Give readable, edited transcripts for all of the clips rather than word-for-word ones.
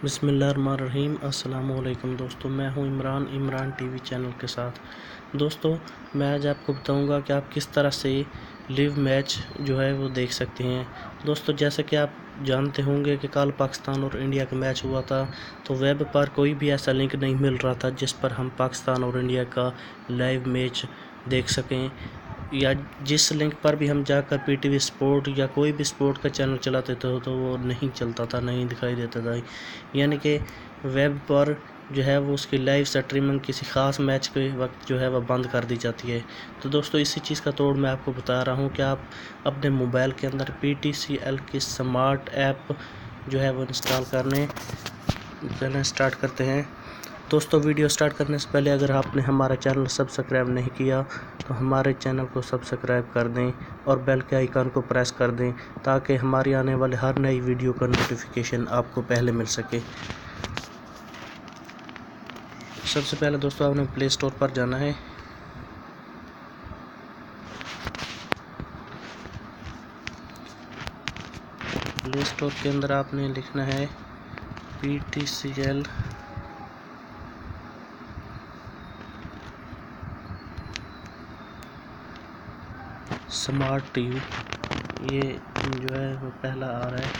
बिस्मिल्लाहिर्रहमानिर्रहीम। अस्सलामुअलैकुम दोस्तों, मैं हूं इमरान टीवी चैनल के साथ। दोस्तों, मैं आज आपको बताऊंगा कि आप किस तरह से लिव मैच जो है वो देख सकते हैं। दोस्तों, जैसे कि आप जानते होंगे कि कल पाकिस्तान और इंडिया का मैच हुआ था, तो वेब पर कोई भी ऐसा लिंक नहीं मिल रहा था जिस पर हम पाकिस्तान और इंडिया का लाइव मैच देख सकें, या जिस लिंक पर भी हम जाकर पीटीवी स्पोर्ट या कोई भी स्पोर्ट का चैनल चलाते थे तो वो नहीं चलता था, नहीं दिखाई देता था। यानी कि वेब पर जो है वो उसकी लाइव स्ट्रीमिंग किसी ख़ास मैच के वक्त जो है वह बंद कर दी जाती है। तो दोस्तों, इसी चीज़ का तोड़ मैं आपको बता रहा हूँ कि आप अपने मोबाइल के अंदर PTCL की स्मार्ट ऐप जो है वो इंस्टॉल करने चलना स्टार्ट करते हैं। दोस्तों, वीडियो स्टार्ट करने से पहले अगर आपने हमारा चैनल सब्सक्राइब नहीं किया तो हमारे चैनल को सब्सक्राइब कर दें और बेल के आइकन को प्रेस कर दें, ताकि हमारी आने वाले हर नई वीडियो का नोटिफिकेशन आपको पहले मिल सके। सबसे पहले दोस्तों, आपने प्ले स्टोर पर जाना है। प्ले स्टोर के अंदर आपने लिखना है PTCL स्मार्ट टीवी। ये जो है वो पहला आ रहा है,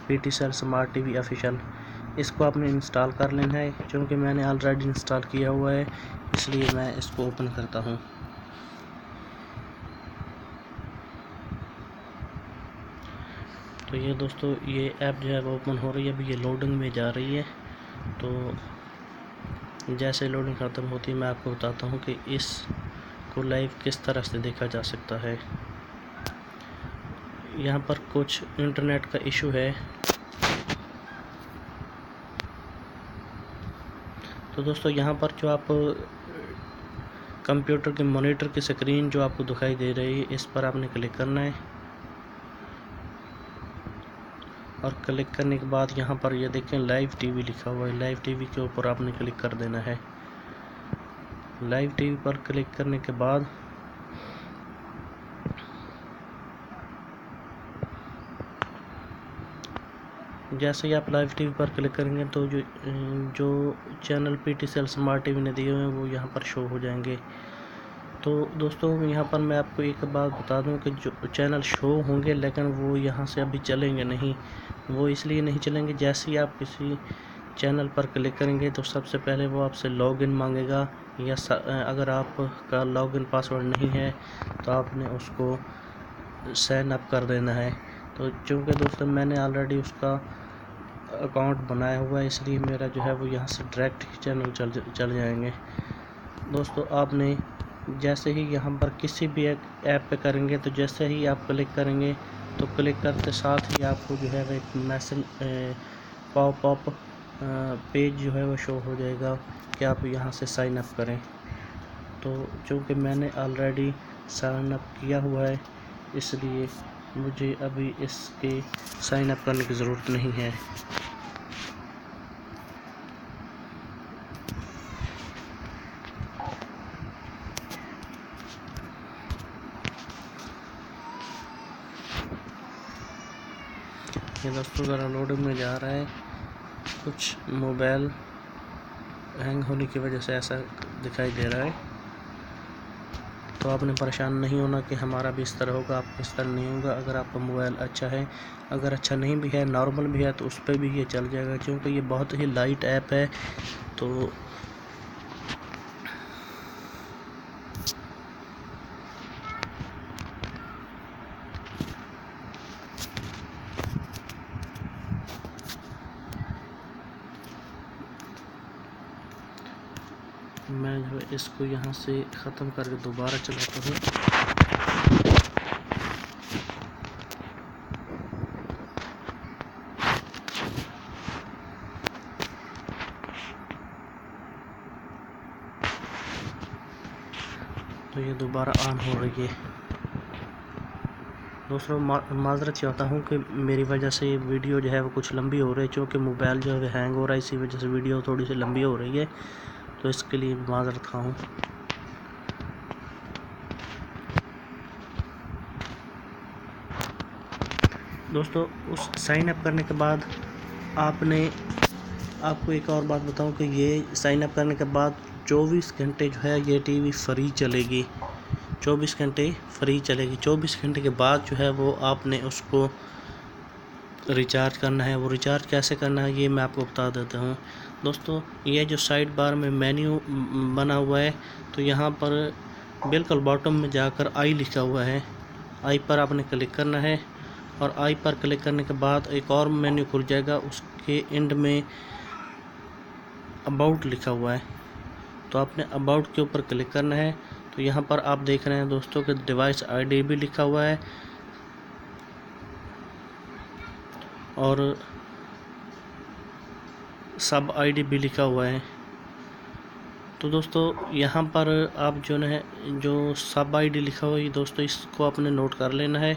PTCL स्मार्ट टीवी ऑफिशियल। इसको आपने इंस्टॉल कर लेना है। क्योंकि मैंने ऑलरेडी इंस्टॉल किया हुआ है, इसलिए मैं इसको ओपन करता हूँ। तो ये दोस्तों, ये ऐप जो है वो ओपन हो रही है। अभी ये लोडिंग में जा रही है। तो जैसे लोडिंग ख़त्म होती है मैं आपको बताता हूँ कि इसको लाइव किस तरह से देखा जा सकता है। यहाँ पर कुछ इंटरनेट का इशू है। तो दोस्तों, यहाँ पर जो आप कंप्यूटर के मॉनिटर की स्क्रीन जो आपको दिखाई दे रही है, इस पर आपने क्लिक करना है। और क्लिक करने के बाद यहाँ पर ये देखें लाइव टीवी लिखा हुआ है। लाइव टीवी के ऊपर आपने क्लिक कर देना है। लाइव टीवी पर क्लिक करने के बाद जैसे ही आप लाइव टीवी पर क्लिक करेंगे तो जो चैनल PTCL स्मार्ट टीवी ने दिए हुए हैं वो यहाँ पर शो हो जाएंगे। तो दोस्तों, यहाँ पर मैं आपको एक बात बता दूं कि जो चैनल शो होंगे, लेकिन वो यहाँ से अभी चलेंगे नहीं। वो इसलिए नहीं चलेंगे, जैसे ही आप किसी चैनल पर क्लिक करेंगे तो सबसे पहले वो आपसे लॉगिन मांगेगा, या अगर आपका लॉगिन पासवर्ड नहीं है तो आपने उसको साइन अप कर देना है। तो चूँकि दोस्तों मैंने ऑलरेडी उसका अकाउंट बनाया हुआ है, इसलिए मेरा जो है वो यहाँ से डायरेक्ट ही चैनल चल जाएंगे। दोस्तों, आपने जैसे ही यहाँ पर किसी भी एक ऐप पे करेंगे, तो जैसे ही आप क्लिक करेंगे तो क्लिक करते साथ ही आपको जो है वो एक मैसेज पॉपअप पेज जो है वो शो हो जाएगा कि आप यहाँ से साइन अप करें। तो चूँकि मैंने ऑलरेडी साइन अप किया हुआ है, इसलिए मुझे अभी इसके साइन अप करने की ज़रूरत नहीं है। ये दोस्तों ज़रा लोडिंग में जा रहा है। कुछ मोबाइल हैंग होने की वजह से ऐसा दिखाई दे रहा है। तो आपने परेशान नहीं होना कि हमारा भी इस तरह होगा, आपको इस तरह नहीं होगा। अगर आपका मोबाइल अच्छा है, अगर अच्छा नहीं भी है, नॉर्मल भी है, तो उस पर भी ये चल जाएगा, क्योंकि ये बहुत ही लाइट ऐप है। तो मैं जो है इसको यहाँ से ख़त्म करके दोबारा चलाता हूँ। तो ये दोबारा ऑन हो रही है। दोस्तों, माज़रत चाहता हूँ कि मेरी वजह से ये वीडियो जो है वो कुछ लंबी हो रही है, क्योंकि मोबाइल जो है हैंग हो रहा है, इसी वजह से वीडियो थोड़ी सी लंबी हो रही है। तो इसके लिए माज़रत खा हूँ। दोस्तों, उस साइन अप करने के बाद आपने आपको एक और बात बताऊं कि ये साइन अप करने के बाद 24 घंटे जो है ये टीवी फ्री चलेगी। 24 घंटे फ्री चलेगी। 24 घंटे के बाद जो है वो आपने उसको रिचार्ज करना है। वो रिचार्ज कैसे करना है ये मैं आपको बता देता हूँ। दोस्तों, ये जो साइड बार में मेन्यू बना हुआ है, तो यहाँ पर बिल्कुल बॉटम में जाकर आई लिखा हुआ है, आई पर आपने क्लिक करना है। और आई पर क्लिक करने के बाद एक और मेन्यू खुल जाएगा, उसके एंड में अबाउट लिखा हुआ है, तो आपने अबाउट के ऊपर क्लिक करना है। तो यहाँ पर आप देख रहे हैं दोस्तों कि डिवाइस आईडी भी लिखा हुआ है और सब आईडी भी लिखा हुआ है। तो दोस्तों, यहाँ पर आप जो है जो सब आईडी लिखा हुआ है दोस्तों, इसको आपने नोट कर लेना है।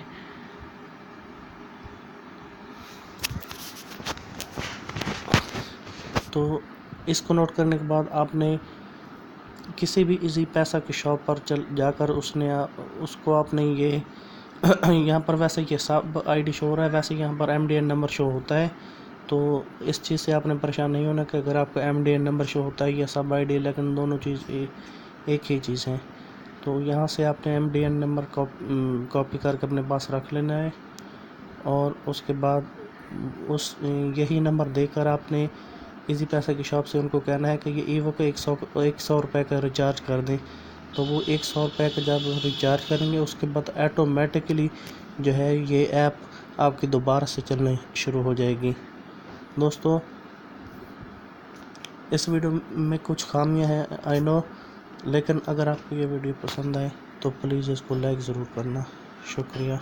तो इसको नोट करने के बाद आपने किसी भी इजी पैसा की शॉप पर जाकर उसको आपने ये यहाँ पर वैसे ये सब आईडी शो हो रहा है, वैसे यहाँ पर MDN नंबर शो होता है। तो इस चीज़ से आपने परेशान नहीं होना कि अगर आपको MDN नंबर शो होता है या सब आईडी, लेकिन दोनों चीज़ एक ही चीज़ है। तो यहाँ से आपने MDN नंबर कॉपी करके अपने पास रख लेना है और उसके बाद यही नंबर देकर आपने इजी पैसा की शॉप से उनको कहना है कि ये ईवो को 100 रुपये का रिचार्ज कर दें। तो वो 100 रुपये का जब रिचार्ज करेंगे उसके बाद ऑटोमेटिकली जो है ये ऐप आपकी दोबारा से चलने शुरू हो जाएगी। दोस्तों, इस वीडियो में कुछ खामियां हैं आई नो, लेकिन अगर आपको ये वीडियो पसंद आए तो प्लीज़ इसको लाइक ज़रूर करना। शुक्रिया।